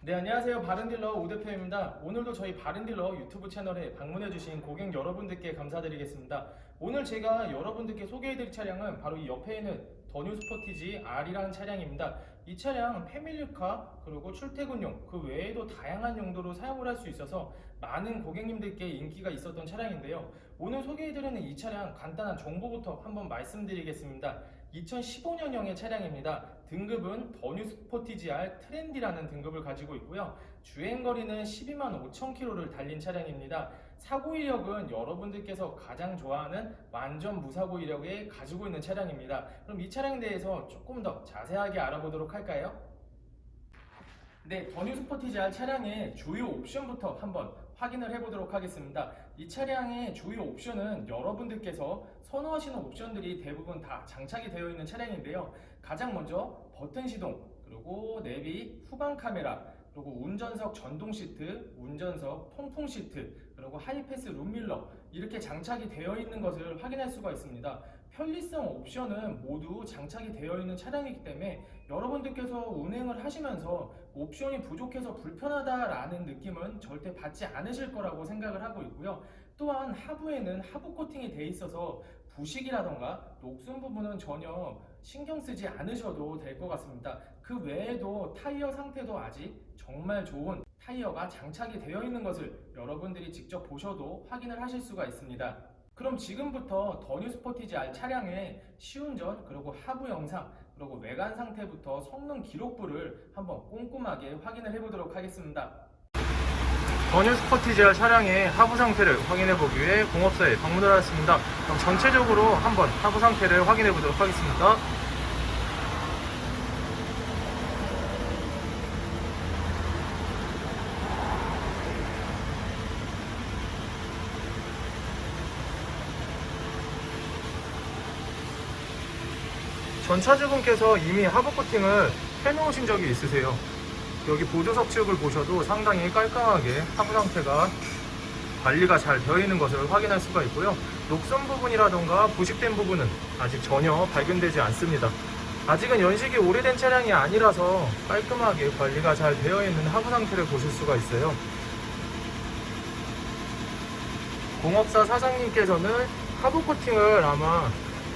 네, 안녕하세요. 바른딜러 오대표입니다. 오늘도 저희 바른딜러 유튜브 채널에 방문해주신 고객 여러분들께 감사드리겠습니다. 오늘 제가 여러분들께 소개해드릴 차량은 바로 이 옆에 있는 더 뉴 스포티지 R이라는 차량입니다. 이 차량 패밀리카 그리고 출퇴근용 그 외에도 다양한 용도로 사용을 할 수 있어서 많은 고객님들께 인기가 있었던 차량인데요. 오늘 소개해드리는 이 차량 간단한 정보부터 한번 말씀드리겠습니다. 2015년형의 차량입니다. 등급은 더 뉴 스포티지 R 트렌디라는 등급을 가지고 있고요. 주행거리는 12만 5천 킬로를 달린 차량입니다. 사고 이력은 여러분들께서 가장 좋아하는 완전 무사고 이력에 가지고 있는 차량입니다. 그럼 이 차량에 대해서 조금 더 자세하게 알아보도록 할까요? 네, 더 뉴 스포티지 R 차량의 주요 옵션부터 한번 확인을 해보도록 하겠습니다. 이 차량의 주요 옵션은 여러분들께서 선호하시는 옵션들이 대부분 다 장착이 되어 있는 차량인데요. 가장 먼저 버튼 시동, 그리고 내비, 후방 카메라, 그리고 운전석 전동 시트, 운전석 통풍 시트, 그리고 하이패스 룸밀러 이렇게 장착이 되어 있는 것을 확인할 수가 있습니다. 편리성 옵션은 모두 장착이 되어 있는 차량이기 때문에 여러분들께서 운행을 하시면서 옵션이 부족해서 불편하다라는 느낌은 절대 받지 않으실 거라고 생각을 하고 있고요. 또한 하부에는 하부 코팅이 되어 있어서 부식이라던가 녹슨 부분은 전혀 신경 쓰지 않으셔도 될 것 같습니다. 그 외에도 타이어 상태도 아직 정말 좋은 타이어가 장착이 되어 있는 것을 여러분들이 직접 보셔도 확인을 하실 수가 있습니다. 그럼 지금부터 더 뉴 스포티지 R 차량의 시운전 그리고 하부 영상 그리고 외관 상태부터 성능 기록부를 한번 꼼꼼하게 확인을 해보도록 하겠습니다. 더 뉴 스포티지 R 차량의 하부 상태를 확인해 보기 위해 공업사에 방문을 하였습니다. 그럼 전체적으로 한번 하부 상태를 확인해 보도록 하겠습니다. 전차주분께서 이미 하부 코팅을 해놓으신 적이 있으세요. 여기 보조석 측을 보셔도 상당히 깔끔하게 하부 상태가 관리가 잘 되어 있는 것을 확인할 수가 있고요. 녹선 부분이라던가 부식된 부분은 아직 전혀 발견되지 않습니다. 아직은 연식이 오래된 차량이 아니라서 깔끔하게 관리가 잘 되어 있는 하부 상태를 보실 수가 있어요. 공업사 사장님께서는 하부 코팅을 아마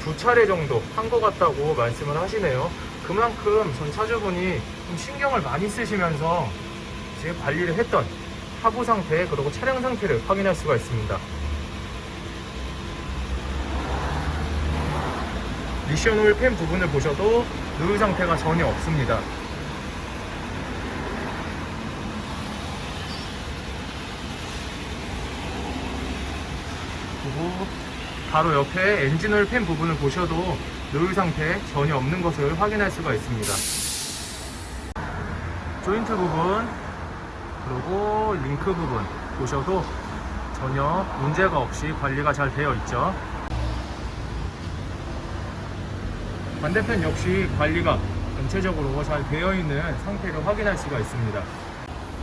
2차례 정도 한 것 같다고 말씀을 하시네요. 그만큼 전 차주분이 좀 신경을 많이 쓰시면서 이제 관리를 했던 하부 상태 그리고 차량 상태를 확인할 수가 있습니다. 미션 오일 팬 부분을 보셔도 누유 상태가 전혀 없습니다. 그리고 바로 옆에 엔진 오일 팬 부분을 보셔도 누유 상태 전혀 없는 것을 확인할 수가 있습니다. 조인트 부분 그리고 링크 부분 보셔도 전혀 문제가 없이 관리가 잘 되어 있죠. 반대편 역시 관리가 전체적으로 잘 되어 있는 상태를 확인할 수가 있습니다.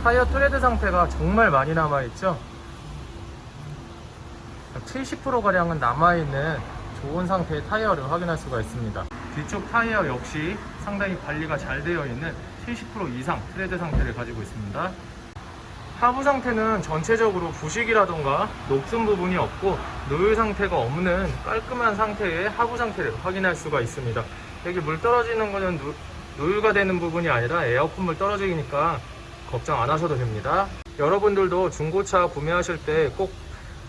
타이어 트레드 상태가 정말 많이 남아 있죠. 70%가량은 남아있는 좋은 상태의 타이어를 확인할 수가 있습니다. 뒤쪽 타이어 역시 상당히 관리가 잘 되어 있는 70% 이상 트레드 상태를 가지고 있습니다. 하부 상태는 전체적으로 부식이라던가 녹슨 부분이 없고 누유 상태가 없는 깔끔한 상태의 하부 상태를 확인할 수가 있습니다. 여기 물 떨어지는 거는 누유가 되는 부분이 아니라 에어컨 물 떨어지니까 걱정 안 하셔도 됩니다. 여러분들도 중고차 구매하실 때꼭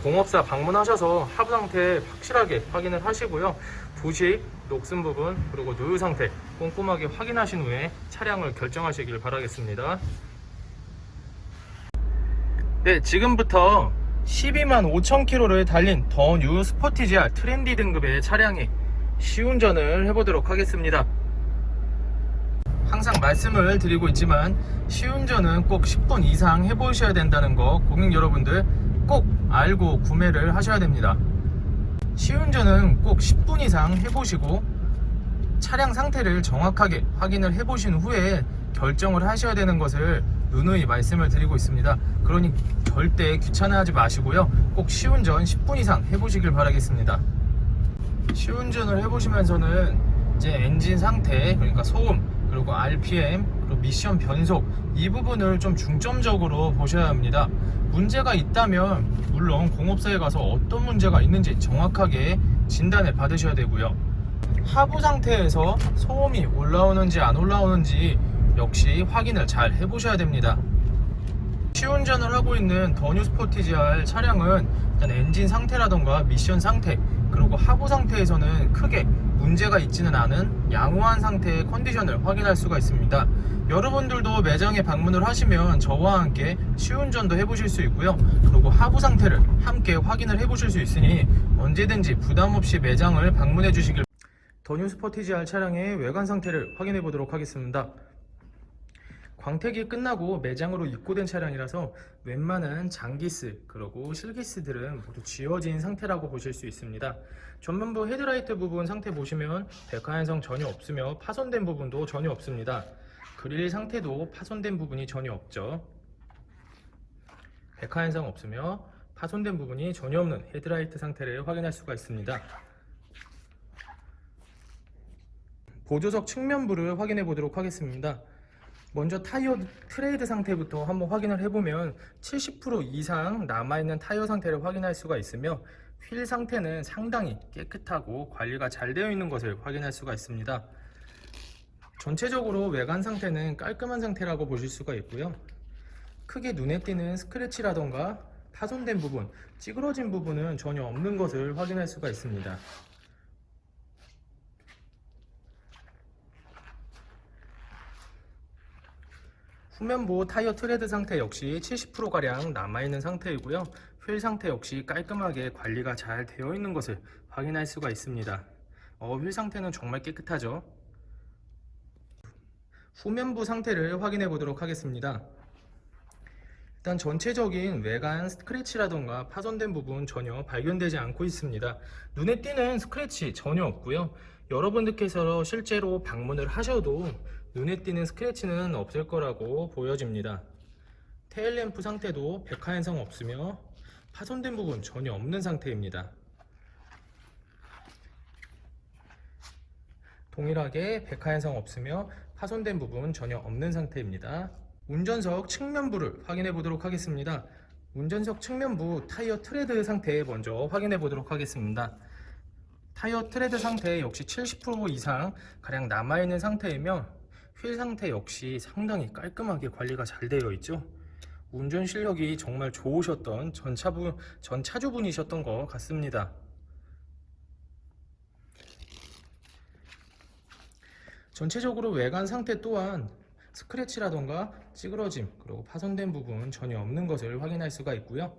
공업사 방문하셔서 하부 상태 확실하게 확인을 하시고요. 부식, 녹슨 부분, 그리고 누유 상태 꼼꼼하게 확인하신 후에 차량을 결정하시길 바라겠습니다. 네, 지금부터 12만 5천 킬로를 달린 더 뉴 스포티지 R 트렌디 등급의 차량의 시운전을 해보도록 하겠습니다. 항상 말씀을 드리고 있지만 시운전은 꼭 10분 이상 해보셔야 된다는 거 고객 여러분들 꼭 알고 구매를 하셔야 됩니다. 시운전은 꼭 10분 이상 해보시고 차량 상태를 정확하게 확인을 해보신 후에 결정을 하셔야 되는 것을 누누이 말씀을 드리고 있습니다. 그러니 절대 귀찮아하지 마시고요. 꼭 시운전 10분 이상 해보시길 바라겠습니다. 시운전을 해보시면서는 이제 엔진 상태, 그러니까 소음, 그리고 RPM, 그리고 미션 변속 이 부분을 좀 중점적으로 보셔야 합니다. 문제가 있다면 물론 공업사에 가서 어떤 문제가 있는지 정확하게 진단을 받으셔야 되고요. 하부 상태에서 소음이 올라오는지 안 올라오는지 역시 확인을 잘 해보셔야 됩니다. 시운전을 하고 있는 더 뉴 스포티지 R 차량은 일단 엔진 상태라던가 미션 상태, 그리고 하부 상태에서는 크게 문제가 있지는 않은 양호한 상태의 컨디션을 확인할 수가 있습니다. 여러분들도 매장에 방문을 하시면 저와 함께 시운전도 해보실 수 있고요. 그리고 하부 상태를 함께 확인을 해보실 수 있으니 언제든지 부담없이 매장을 방문해 주시길. 더 뉴 스포티지 R 차량의 외관 상태를 확인해 보도록 하겠습니다. 광택이 끝나고 매장으로 입고된 차량이라서 웬만한 장기스 그리고 실기스들은 모두 지워진 상태라고 보실 수 있습니다. 전면부 헤드라이트 부분 상태 보시면 백화 현상 전혀 없으며 파손된 부분도 전혀 없습니다. 그릴 상태도 파손된 부분이 전혀 없죠. 백화 현상 없으며 파손된 부분이 전혀 없는 헤드라이트 상태를 확인할 수가 있습니다. 보조석 측면부를 확인해 보도록 하겠습니다. 먼저 타이어 트레이드 상태부터 한번 확인을 해보면 70% 이상 남아있는 타이어 상태를 확인할 수가 있으며 휠 상태는 상당히 깨끗하고 관리가 잘 되어 있는 것을 확인할 수가 있습니다. 전체적으로 외관 상태는 깔끔한 상태라고 보실 수가 있고요. 크게 눈에 띄는 스크래치라던가 파손된 부분, 찌그러진 부분은 전혀 없는 것을 확인할 수가 있습니다. 후면부 타이어 트레드 상태 역시 70%가량 남아있는 상태이고요. 휠 상태 역시 깔끔하게 관리가 잘 되어 있는 것을 확인할 수가 있습니다. 휠 상태는 정말 깨끗하죠. 후면부 상태를 확인해 보도록 하겠습니다. 일단 전체적인 외관 스크래치라던가 파손된 부분 전혀 발견되지 않고 있습니다. 눈에 띄는 스크래치 전혀 없고요. 여러분들께서 실제로 방문을 하셔도 눈에 띄는 스크래치는 없을 거라고 보여집니다. 테일램프 상태도 백화 현상 없으며 파손된 부분 전혀 없는 상태입니다. 동일하게 백화 현상 없으며 파손된 부분 전혀 없는 상태입니다. 운전석 측면부를 확인해 보도록 하겠습니다. 운전석 측면부 타이어 트레드 상태 먼저 확인해 보도록 하겠습니다. 타이어 트레드 상태 역시 70% 이상 가량 남아있는 상태이며 휠 상태 역시 상당히 깔끔하게 관리가 잘 되어 있죠. 운전 실력이 정말 좋으셨던 전 차주분이셨던 것 같습니다. 전체적으로 외관 상태 또한 스크래치라던가 찌그러짐 그리고 파손된 부분 전혀 없는 것을 확인할 수가 있고요.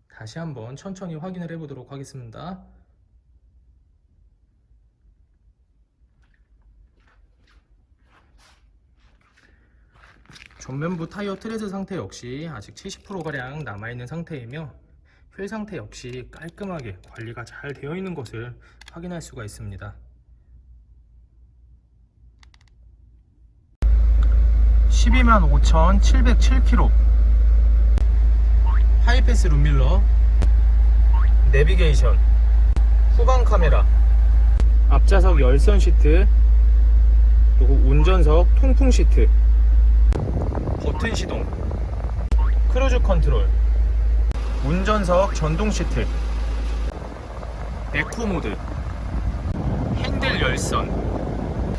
다시 한번 천천히 확인을 해 보도록 하겠습니다. 전면부 타이어 트레드 상태 역시 아직 70%가량 남아있는 상태이며 휠 상태 역시 깔끔하게 관리가 잘 되어 있는 것을 확인할 수가 있습니다. 125,707km, 하이패스 룸밀러, 내비게이션, 후방 카메라, 앞좌석 열선 시트, 그리고 운전석 통풍 시트, 버튼 시동, 크루즈 컨트롤, 운전석 전동 시트, 에코 모드, 핸들 열선,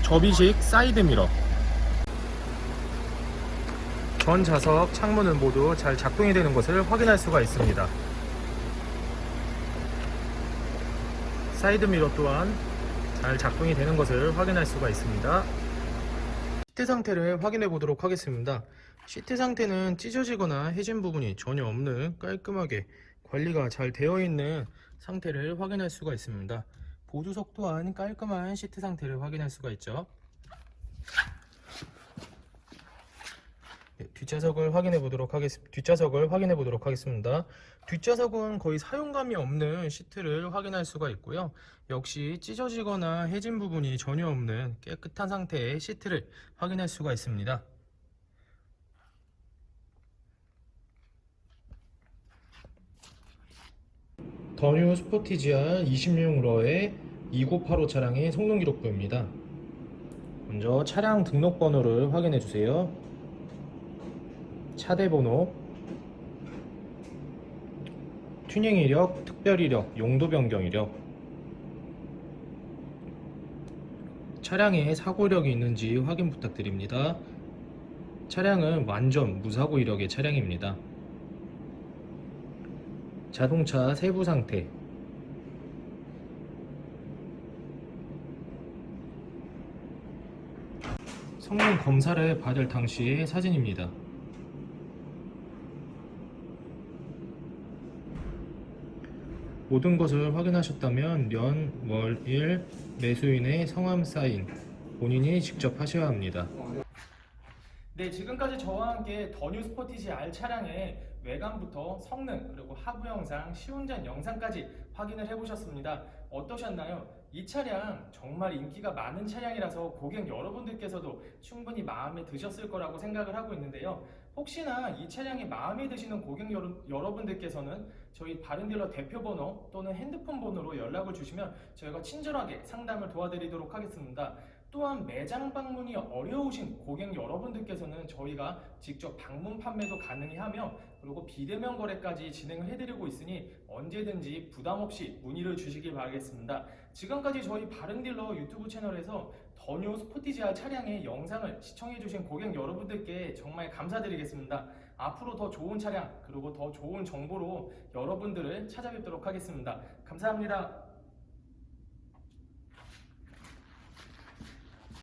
접이식 사이드 미러, 전 좌석 창문은 모두 잘 작동이 되는 것을 확인할 수가 있습니다. 사이드 미러 또한 잘 작동이 되는 것을 확인할 수가 있습니다. 시트 상태를 확인해 보도록 하겠습니다. 시트 상태는 찢어지거나 해진 부분이 전혀 없는 깔끔하게 관리가 잘 되어 있는 상태를 확인할 수가 있습니다. 보조석 또한 깔끔한 시트 상태를 확인할 수가 있죠. 뒷좌석을 확인해 보도록 하겠습니다. 뒷좌석은 거의 사용감이 없는 시트를 확인할 수가 있고요. 역시 찢어지거나 해진 부분이 전혀 없는 깨끗한 상태의 시트를 확인할 수가 있습니다. 더 뉴 스포티지 R 26유로의 2985 차량의 성능 기록부입니다. 먼저 차량 등록번호를 확인해 주세요. 차대 번호, 튜닝 이력, 특별 이력, 용도 변경 이력, 차량에 사고 이력이 있는지 확인 부탁드립니다. 차량은 완전 무사고 이력의 차량입니다. 자동차 세부 상태, 성능 검사를 받을 당시의 사진입니다. 모든 것을 확인하셨다면 년, 월, 일, 매수인의 성함 사인 본인이 직접 하셔야 합니다. 네, 지금까지 저와 함께 더 뉴 스포티지 R 차량의 외관부터 성능 그리고 하부 영상, 시운전 영상까지 확인을 해보셨습니다. 어떠셨나요? 이 차량 정말 인기가 많은 차량이라서 고객 여러분들께서도 충분히 마음에 드셨을 거라고 생각을 하고 있는데요. 혹시나 이 차량이 마음에 드시는 고객 여러분들께서는 저희 바른딜러 대표번호 또는 핸드폰 번호로 연락을 주시면 저희가 친절하게 상담을 도와드리도록 하겠습니다. 또한 매장 방문이 어려우신 고객 여러분들께서는 저희가 직접 방문 판매도 가능하며 그리고 비대면 거래까지 진행을 해드리고 있으니 언제든지 부담 없이 문의를 주시길 바라겠습니다. 지금까지 저희 바른딜러 유튜브 채널에서 더 뉴 스포티지아 차량의 영상을 시청해주신 고객 여러분들께 정말 감사드리겠습니다. 앞으로 더 좋은 차량 그리고 더 좋은 정보로 여러분들을 찾아뵙도록 하겠습니다. 감사합니다.